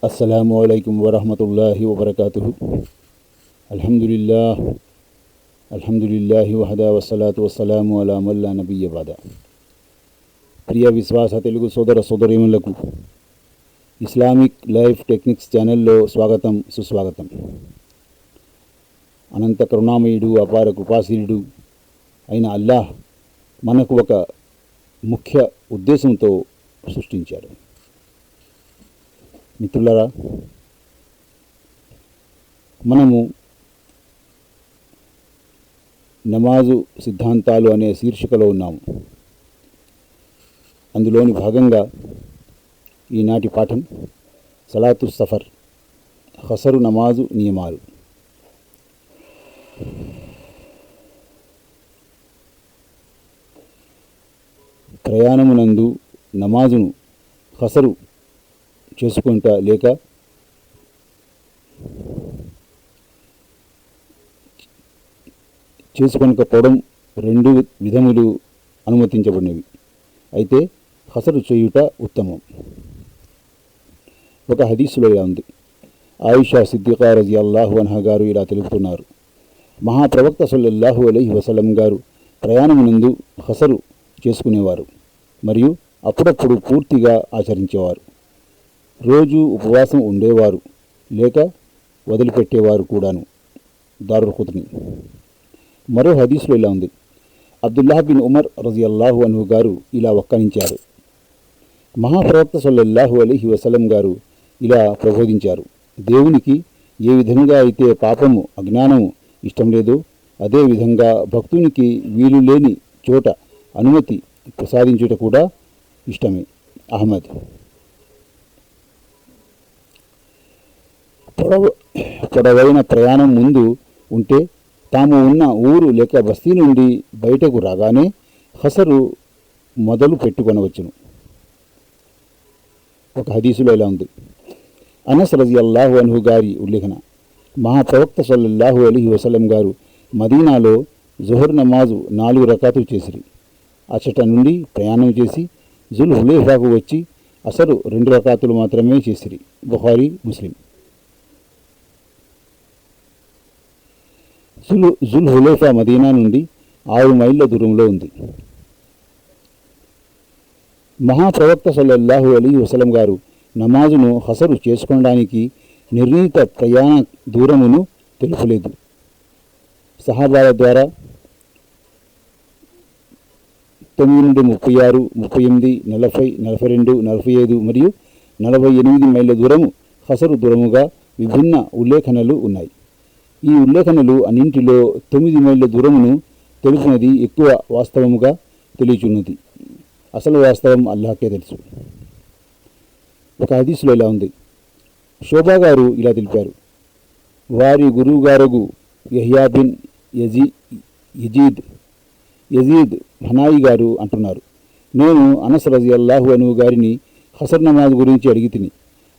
अस्सलामुअलैकुम वरहमतुल्लाहि वबरकातुहु। अल्हम्दुलिल्लाहि वहदा वस्सलातु वस्सलामु अला मन ला नबिయ్య బഅద। ప్రియ విశ్వాస తెలుగు సోదర సోదరీమణులకు ఇస్లామిక్ లైఫ్ టెక్నిక్స్ ఛానల్లో స్వాగతం, సుస్వాగతం. అనంత కరుణామయుడు, అపార కృపాశీలుడు అయిన అల్లాహ్ మనకు ఒక ముఖ్య ఉద్దేశంతో సృష్టించాడు. మిత్రులారా, మనము నమాజు సిద్ధాంతాలు అనే శీర్షికలో ఉన్నాము. అందులోని భాగంగా ఈనాటి పాఠం సలాతు సఫర్, ఖసరు నమాజు నియమాలు. ప్రయాణమునందు నమాజును ఖసరు చేసుకుంటా లేక చేసుకొనకపోవడం రెండు విధములు అనుమతించబడినవి. అయితే ఖసరు చేయుట ఉత్తమం. ఒక హదీసులో ఇలా ఉంది. ఆయిషా సిద్దికా రజియల్లాహు అన్హా గారు ఇలా తెలుపుతున్నారు. మహాప్రవక్త సల్లల్లాహు అలైహి వసల్లం గారు ప్రయాణమునందు ఖసరు చేసుకునేవారు మరియు అప్పుడప్పుడు పూర్తిగా ఆచరించేవారు. రోజు ఉపవాసం ఉండేవారు లేక వదిలిపెట్టేవారు కూడాను. దారుల్ ఖుత్ని. మరో హదీస్లో ఇలా ఉంది. అబ్దుల్లాహ్ బిన్ ఉమర్ రజియల్లాహు అన్హు గారు ఇలా వక్కానించారు. మహాప్రవక్త సల్లల్లాహు అలైహి వసల్లం గారు ఇలా ప్రబోధించారు. దేవునికి ఏ విధంగా అయితే పాపము, అజ్ఞానము ఇష్టం లేదో అదేవిధంగా భక్తునికి వీలు లేని చోట అనుమతి ప్రసాదించుట కూడా ఇష్టమే. అహ్మద్. పొడవైన ప్రయాణం ముందు ఉంటే తాము ఉన్న ఊరు లేక బస్తీ నుండి బయటకు రాగానే ఖసరు మొదలు పెట్టుకొనవచ్చును. ఒక హదీసులో ఇలా ఉంది. అనస్ రజియల్లాహు అన్హు గారి ఉల్లేఖన. మహాప్రవక్త సల్లల్లాహు అలైహి వసల్లం గారు మదీనాలో జుహర్ నమాజు 4 రకాతులు చేసిరి. అచట నుండి ప్రయాణం చేసి జుల్ హులైఫాకు వచ్చి అసరు 2 రకాతులు మాత్రమే చేసిరి. బుఖారీ, ముస్లిం. జుల్ హులైఫా మదీనా నుండి 6 మైళ్ళ దూరంలో ఉంది. మహాప్రవక్త సల్లల్లాహు అలైహి వసల్లం గారు నమాజును ఖసరు చేసుకోవడానికి నిర్ణీత ప్రయాణ దూరమును తెలుపలేదు. సహాబాల ద్వారా 9 నుండి 36, 38, 40, 42, 45 మరియు 48 మైళ్ళ దూరము ఖసరు దూరముగా విభిన్న ఉల్లేఖనలు ఉన్నాయి. ఈ ఉల్లేఖనలు అన్నింటిలో 9 మైళ్ళ దూరమును తెలుపునది ఎక్కువ వాస్తవముగా తెలియచున్నది. అసలు వాస్తవం అల్లాహకే తెలుసు. ఒక హదీసులో ఇలా ఉంది. శోభా గారు ఇలా తెలిపారు. వారి గురువు గారు యహ్యా బిన్ యజీద్ హనాయి గారు అంటున్నారు. నేను అనస్ రజియల్లాహు అన్హు గారిని ఖసర్ నమాజ్ గురించి అడిగి తిని.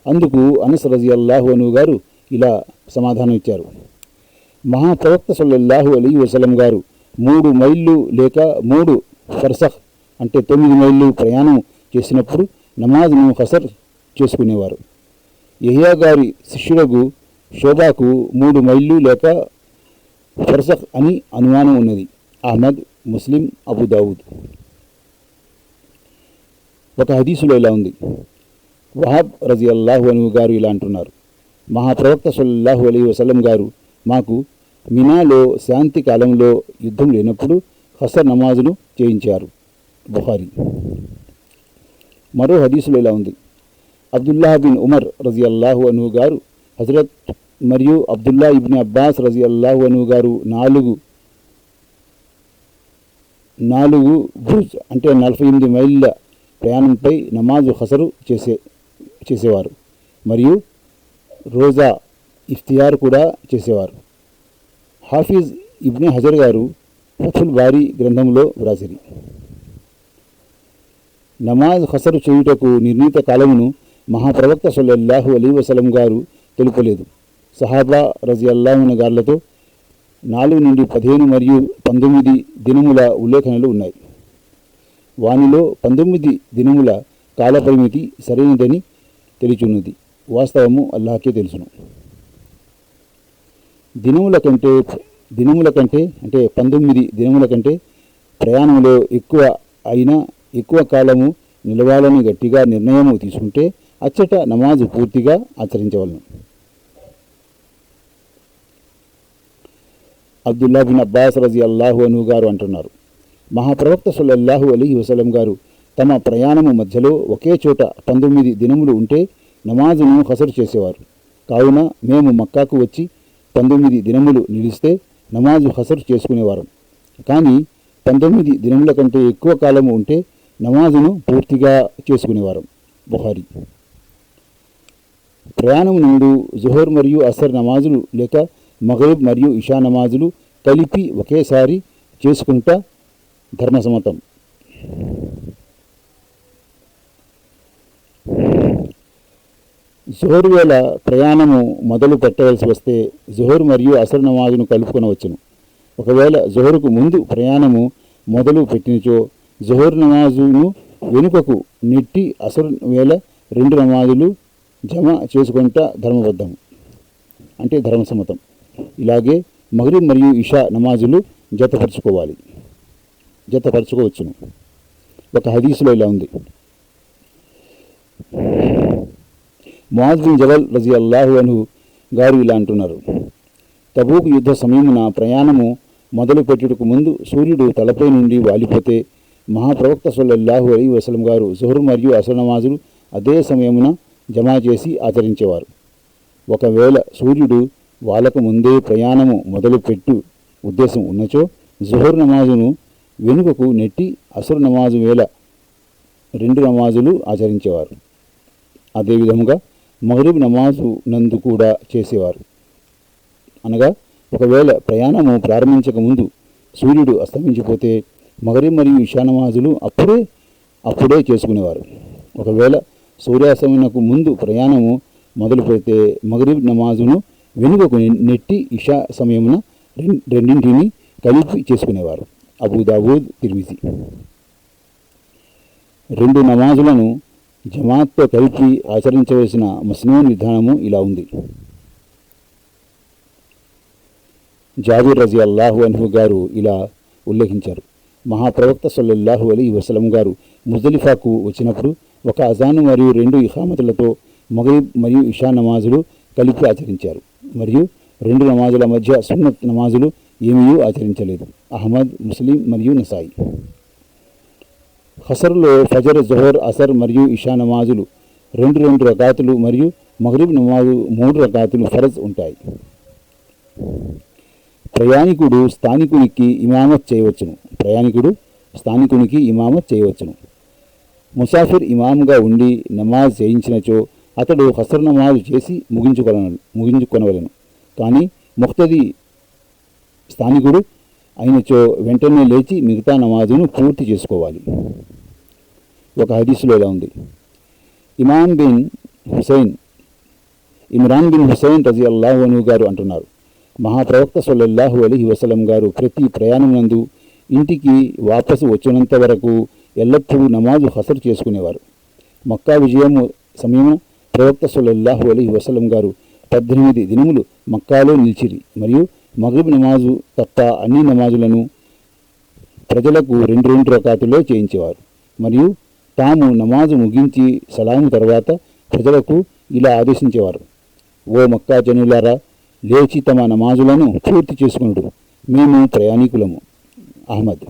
అందుకు అనస్ రజియల్లాహు అన్హు గారు ఇలా సమాధానం ఇచ్చారు. మహాప్రవక్త సల్లల్లాహు అలైహి వసల్లం గారు 3 మైళ్ళు లేక 3 ఫర్సఖ్ అంటే 9 మైళ్ళు ప్రయాణం చేసినప్పుడు నమాజ్ను ఖసర్ చేసుకునేవారు. యహ్యా గారి శిష్యులకు శోభాకు 3 మైళ్ళు లేక ఫర్సఖ్ అని అనుమానం ఉన్నది. అహ్మద్, ముస్లిం, అబూ దావుద్. ఒక హదీసులో ఇలా ఉంది. వహాబ్ రజియల్లాహు అన్హు గారు ఇలా అంటున్నారు. మహాప్రవక్త సల్లల్లాహు అలైహి వసల్లం గారు మాకు మినాలో శాంతి కాలంలో యుద్ధం లేనప్పుడు ఖసర్ నమాజును చేయించారు. బుఖారీ. మరో హదీసులో ఇలా ఉంది. అబ్దుల్లాహ్ బిన్ ఉమర్ రజియల్లాహు అన్హు గారు హజరత్ మరియు అబ్దుల్లా ఇబ్న్ అబ్బాస్ రజియల్లాహు అన్హు గారు 4 బుర్జ్ అంటే 48 మైళ్ళ ప్రయాణంపై నమాజు ఖసరు చేసేవారు మరియు రోజా ఇఫ్తియార్ కూడా చేసేవారు. హాఫీజ్ ఇబ్నే హజర్ గారు ఫతుల్ బారీ గ్రంథంలో వ్రాసిరి. నమాజ్ ఖసరు చేయుటకు నిర్ణీత కాలమును మహాప్రవక్త సల్లల్లాహు అలైహి వసల్లం గారు తెలుపలేదు. సహాబా రజియల్లాహు అన్హు గార్లతో 4 నుండి 15 మరియు 19 దినముల ఉల్లేఖనలు ఉన్నాయి. వానిలో 19 దినముల కాలపరిమితి సరైనదని తెలిచున్నది. వాస్తవము అల్లాహకే తెలుసును. దినముల కంటే అంటే 19 దినముల కంటే ప్రయాణంలో ఎక్కువ కాలము నిలవాలని గట్టిగా నిర్ణయము తీసుకుంటే అచ్చట నమాజు పూర్తిగా ఆచరించవలను. అబ్దుల్లా బిన్ అబ్బాస్ రజియల్లాహు అన్హు గారు అంటున్నారు, మహాప్రవక్త సల్లల్లాహు అలైహి వసల్లం గారు తమ ప్రయాణము మధ్యలో ఒకే చోట 19 దినములు ఉంటే నమాజును ఖసరు చేసేవారు. కావున మేము మక్కాకు వచ్చి 19 దినములు నిలిస్తే నమాజు ఖసరు చేసుకునేవారం. కానీ 19 దినముల కంటే ఎక్కువ కాలము ఉంటే నమాజును పూర్తిగా చేసుకునేవారం. బుఖారీ. ప్రయాణం నుండి జుహర్ మరియు అసర్ నమాజులు లేక మగరిబ్ మరియు ఇషా నమాజులు కలిపి ఒకేసారి చేసుకుంటా ధర్మసమ్మతం. జుహర్ వేళ ప్రయాణము మొదలు పెట్టవలసి వస్తే జుహర్ మరియు అసర్ నమాజును కలుపుకొనవచ్చును. ఒకవేళ జుహర్కు ముందు ప్రయాణము మొదలు పెట్టినచో జుహర్ నమాజును వెనుకకు నెట్టి అసర్ వేళ 2 నమాజులు జమ చేసుకుంటా ధర్మబద్ధం అంటే ధర్మసమ్మతం. ఇలాగే మగ్రిబ్ మరియు ఇషా నమాజులు జతపరచుకోవచ్చును. ఒక హదీసులో ఇలా ఉంది, ముఆజ్ బిన్ జబల్ రజియల్లాహు అన్హు గారు ఇలా అంటున్నారు, తబూక్ యుద్ధ సమయమున ప్రయాణము మొదలు పెట్టుటకు ముందు సూర్యుడు తలపై నుండి వాలిపోతే మహాప్రవక్త సల్లల్లాహు అలైహి వసల్లం గారు జుహర్ మరియు అసర్ నమాజులు అదే సమయమున జమా చేసి ఆచరించేవారు. ఒకవేళ సూర్యుడు వాళ్ళకు ముందే ప్రయాణము మొదలుపెట్టు ఉద్దేశం ఉన్నచో జుహర్ నమాజును వెనుకకు నెట్టి అసర్ నమాజు వేళ 2 నమాజులు ఆచరించేవారు. అదేవిధముగా మగ్రిబ్ నమాజు నందు కూడా చేసేవారు. అనగా ఒకవేళ ప్రయాణము ప్రారంభించక ముందు సూర్యుడు అస్తమించిపోతే మగ్రిబ్ మరియు ఇషా నమాజులు అప్పుడే చేసుకునేవారు. ఒకవేళ సూర్యాస్తమనకు ముందు ప్రయాణము మొదలు పెడితే మగ్రిబ్ నమాజును వెనుకకు నెట్టి ఇషా సమయమున రెండింటిని కలిపి చేసుకునేవారు. అబూ దావూద్, తిర్మిజీ. 2 నమాజులను జమాత్తో కలిపి ఆచరించవలసిన మస్నూన్ విధానము ఇలా ఉంది. జాబిర్ రజియల్లాహు అన్హు గారు ఇలా ఉల్లేఖించారు, మహాప్రవక్త సల్లల్లాహు అలైహి వసల్లం గారు ముజ్దలిఫాకు వచ్చినప్పుడు ఒక అజాను మరియు 2 ఇఖామతులతో మగ్రిబ్ మరియు ఇషా నమాజులు కలిపి ఆచరించారు. మరియు 2 నమాజుల మధ్య సున్నత్ నమాజులు ఏమీ ఆచరించలేదు. అహ్మద్, ముస్లిం మరియు నసాయి. ఖసర్లో ఫజర్, జుహర్, అసర్ మరియు ఇషా నమాజులు 2 రకాతులు మరియు మగ్రిబ్ నమాజు 3 రకాతులు ఫరజ్ ఉంటాయి. ప్రయాణికుడు స్థానికునికి ఇమామత్ చేయవచ్చును. ముసాఫిర్ ఇమామ్గా ఉండి నమాజ్ చేయించినచో అతడు ఖసర్ నమాజు చేసి ముగించుకొనవలెను. కానీ ముఖ్తది స్థానికుడు అయినచో వెంటనే లేచి మిగతా నమాజును పూర్తి చేసుకోవాలి. ఒక హదీసులో ఇలా ఉంది, ఇమ్రాన్ బిన్ హుసైన్ రజియల్లాహు అన్హు గారు అంటున్నారు, మహాప్రవక్త సల్లల్లాహు అలైహి వసల్లం గారు ప్రతి ప్రయాణం నందు ఇంటికి వాపసు వచ్చినంత వరకు ఎల్లప్పుడూ నమాజు ఖసరు చేసుకునేవారు. మక్కా విజయము సమయమున ప్రవక్త సల్లల్లాహు అలైహి వసల్లం గారు 18 దినములు మక్కాలో నిలిచిరి మరియు మగ్రిబ్ నమాజు తప్ప అన్ని నమాజులను ప్రజలకు 2 రకాతుల్లో చేయించేవారు. మరియు తాము నమాజు ముగించి సలాము తర్వాత ప్రజలకు ఇలా ఆదేశించేవారు, ఓ మక్కా జనులారా, లేచి తమ నమాజులను పూర్తి చేసుకునుడు, మేము ప్రయాణికులము. అహ్మద్.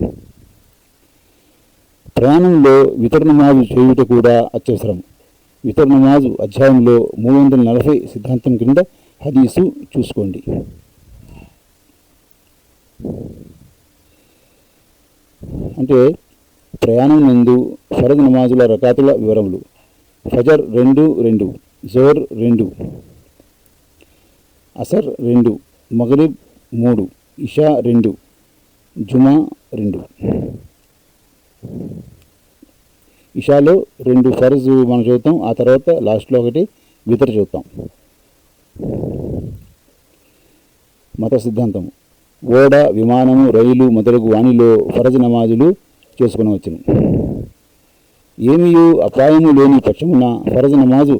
ప్రయాణంలో వితర్ నమాజు చేయుట కూడా అత్యవసరం. వితర్ నమాజు అధ్యాయంలో 340 సిద్ధాంతం క్రింద హదీసు చూసుకోండి. అంటే ప్రయాణం నందు ఫరద్ నమాజుల రకాతుల వివరములు: ఫజర్ 2, జోర్ 2, అసర్ 2, మగ్రిబ్ 3, ఇషా 2, జుమా 2. ఇషాలో 2 ఫర్జ్ మనం చదువుతాం, ఆ తర్వాత లాస్ట్లో 1 వితర్ చదువుతాం. మత సిద్ధాంతము: ఓడ, విమానము, రైలు మొదలగు వానిలో ఫరజ్ నమాజులు చేసుకునవచ్చును. ఏమీ అపాయము లేని పక్షమున ఫరజ్ నమాజు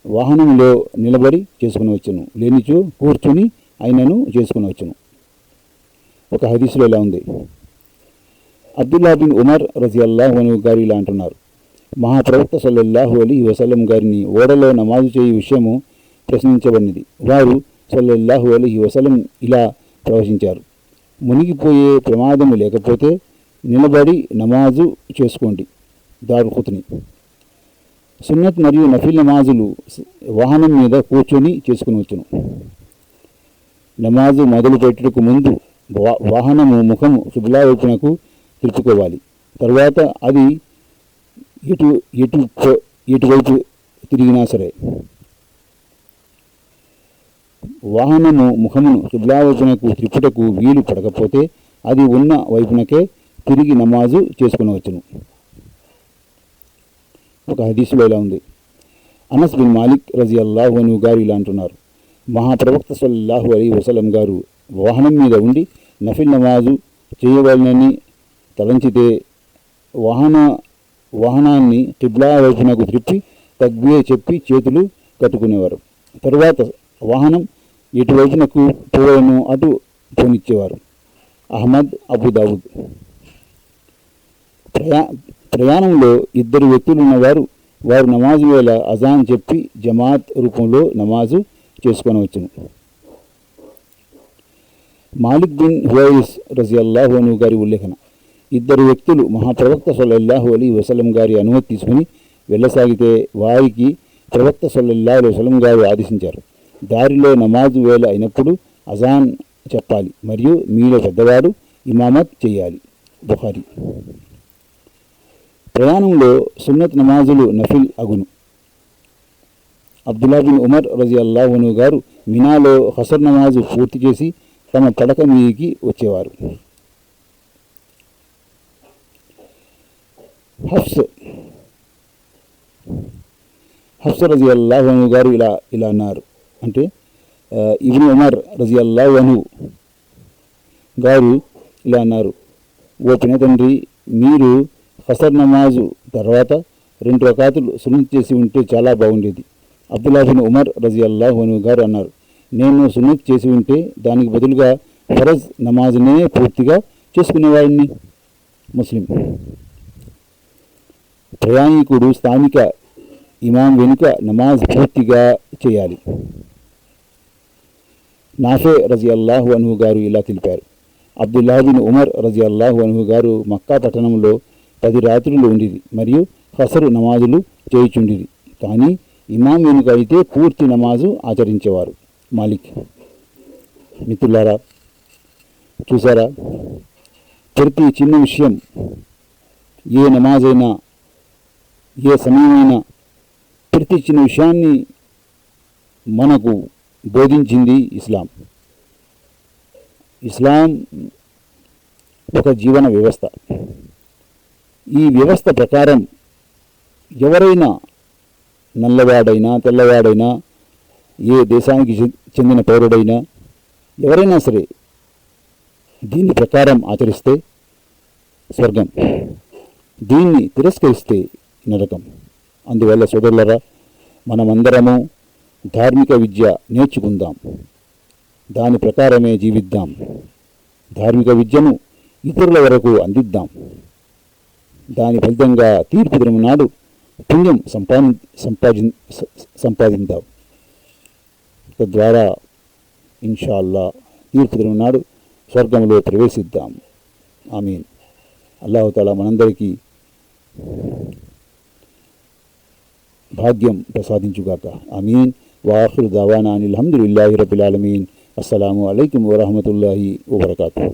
వాహనంలో నిలబడి చేసుకునవచ్చును, లేనిచో కూర్చుని అయినను చేసుకునవచ్చును. ఒక హదీసులో ఇలా ఉంది, అబ్దుల్లా బిన్ ఉమర్ రజియల్లాహు అన్హు గారు ఇలా అంటున్నారు, మహాప్రవక్త సల్లల్లాహు అలైహి వసల్లం గారిని ఓడలో నమాజు చేయు విషయము ప్రశ్నించబడినది. వారు సల్లల్లాహు అలైహి వసల్లం ఇలా ప్రవచించారు, మునిగిపోయే ప్రమాదము లేకపోతే నిలబడి నమాజు చేసుకోండి. దారుల్ ఖుత్ని. సున్నత్ మరియు నఫిల్ నమాజులు వాహనం మీద కూర్చొని చేసుకునవచ్చును. నమాజు మొదలు పెట్టుటకు ముందు వాహనము ముఖము కిబ్లా వైపునకు తిప్పుకోవాలి. తరువాత అది ఎటువైపు తిరిగినా సరే వాహనము ముఖమును కిబ్లా వైపునకు త్రిప్పుటకు వీలు పడకపోతే అది ఉన్న వైపునకే తిరిగి నమాజు చేసుకునవచ్చును. ఒక హదీసులో ఇలా ఉంది, అనస్ బిన్ మాలిక్ రజియల్లాహు అన్హు గారు ఇలా అంటున్నారు, మహాప్రవక్త సల్లల్లాహు అలైహి వసల్లం గారు వాహనం మీద ఉండి నఫిల్ నమాజు చేయవలనని తలంచితే వాహనాన్ని కిబ్లా వైపునకు త్రిప్పి తక్బీర్ చెప్పి చేతులు కట్టుకునేవారు. తరువాత వాహనం ఎటువైపునకు పోవలను అటు పోనిచ్చేవారు. అహ్మద్, అబూదావుద్. ప్రయాణంలో ఇద్దరు వ్యక్తులున్నవారు వారు నమాజు వేళ అజాన్ చెప్పి జమాత్ రూపంలో నమాజు చేసుకొనవచ్చును. మాలిక్ బిన్ హువైస్ రజియల్లాహు అన్హు గారి ఉల్లేఖన, ఇద్దరు వ్యక్తులు మహాప్రవక్త సల్లల్లాహు అలైహి వసల్లం గారి అనుమతి తీసుకుని వెళ్ళసాగితే వారికి ప్రవక్త సల్లల్లాహు అలైహి వసల్లం గారు ఆదేశించారు, దారిలో నమాజు వేళ అయినప్పుడు అజాన్ చెప్పాలి మరియు మీలో పెద్దవాడు ఇమామత్ చేయాలి. బుఖారీ. ప్రయాణంలో సున్నత్ నమాజులు నఫిల్ అగును. అబ్దుల్లా బిన్ ఉమర్ రజియల్లాహు అన్హు గారు మినాలో హసర్ నమాజు పూర్తి చేసి తమ పడక మీదికి వచ్చేవారు. హఫ్స్ రజియల్లాహు అన్హు గారు ఇలా అన్నారు, అంటే ఇబ్న్ ఉమర్ రజియల్లాహు అన్హు గారు ఇలా అన్నారు, ఓ పినతండ్రి, మీరు హసర్ నమాజు తర్వాత 2 రకాతులు సున్నత్ చేసి ఉంటే చాలా బాగుండేది. అబ్దుల్లా బిన్ ఉమర్ రజియల్లాహు అన్హు గారు అన్నారు, నేను సున్నత్ చేసి ఉంటే దానికి బదులుగా ఫరజ్ నమాజునే పూర్తిగా చేసుకునేవాడిని. ముస్లిం. ప్రయాణికుడు స్థానిక ఇమాం వెనుక నమాజ్ పూర్తిగా చేయాలి. నాఫే రజియల్లాహు అన్హు గారు ఇలా తెలిపారు, అబ్దుల్లా బిన్ ఉమర్ రజియల్లాహు అన్హు గారు మక్కా పట్టణంలో 10 రాత్రులు ఉండిరి మరియు హసరు నమాజులు చేయుచుండిరి, కానీ ఇమాం వెనుక అయితే పూర్తి నమాజు ఆచరించేవారు. మాలిక్. మిత్రులారా, చూసారా, ప్రతి చిన్న విషయం, ఏ నమాజైనా ఏ సమయమైనా ప్రతి చిన్న విషయాన్ని మనకు బోధించింది ఇస్లాం. ఇస్లాం ఒక జీవన వ్యవస్థ. ఈ వ్యవస్థ ప్రకారం ఎవరైనా నల్లవాడైనా తెల్లవాడైనా ఏ దేశానికి చెందిన పౌరుడైనా ఎవరైనా సరే దీని ప్రకారం ఆచరిస్తే స్వర్గం, దీన్ని తిరస్కరిస్తే నరకం. అందువల్ల సోదరులరా, మనమందరము ధార్మిక విద్య నేర్చుకుందాం, దాని ప్రకారమే జీవిద్దాం, ధార్మిక విద్యను ఇతరుల వరకు అందిద్దాం. దాని ఫలితంగా తీర్పు దినం నాడు పుణ్యం సంపాదిద్దాం. తద్వారా ఇన్షా అల్లా తీర్పు దినం నాడు స్వర్గంలో ప్రవేశిద్దాం. ఆమీన్. అల్లాహు తఆలా మనందరికీ భాగ్యం ప్రసాదించుగాక. ఆమీన్. వాఖిరు దావానా అనిల్ హమ్దులిల్లాహి రబ్బిల్ ఆలమీన్. అస్సలాము అలైకుం వరహమతుల్లాహి వబరకాతుహు.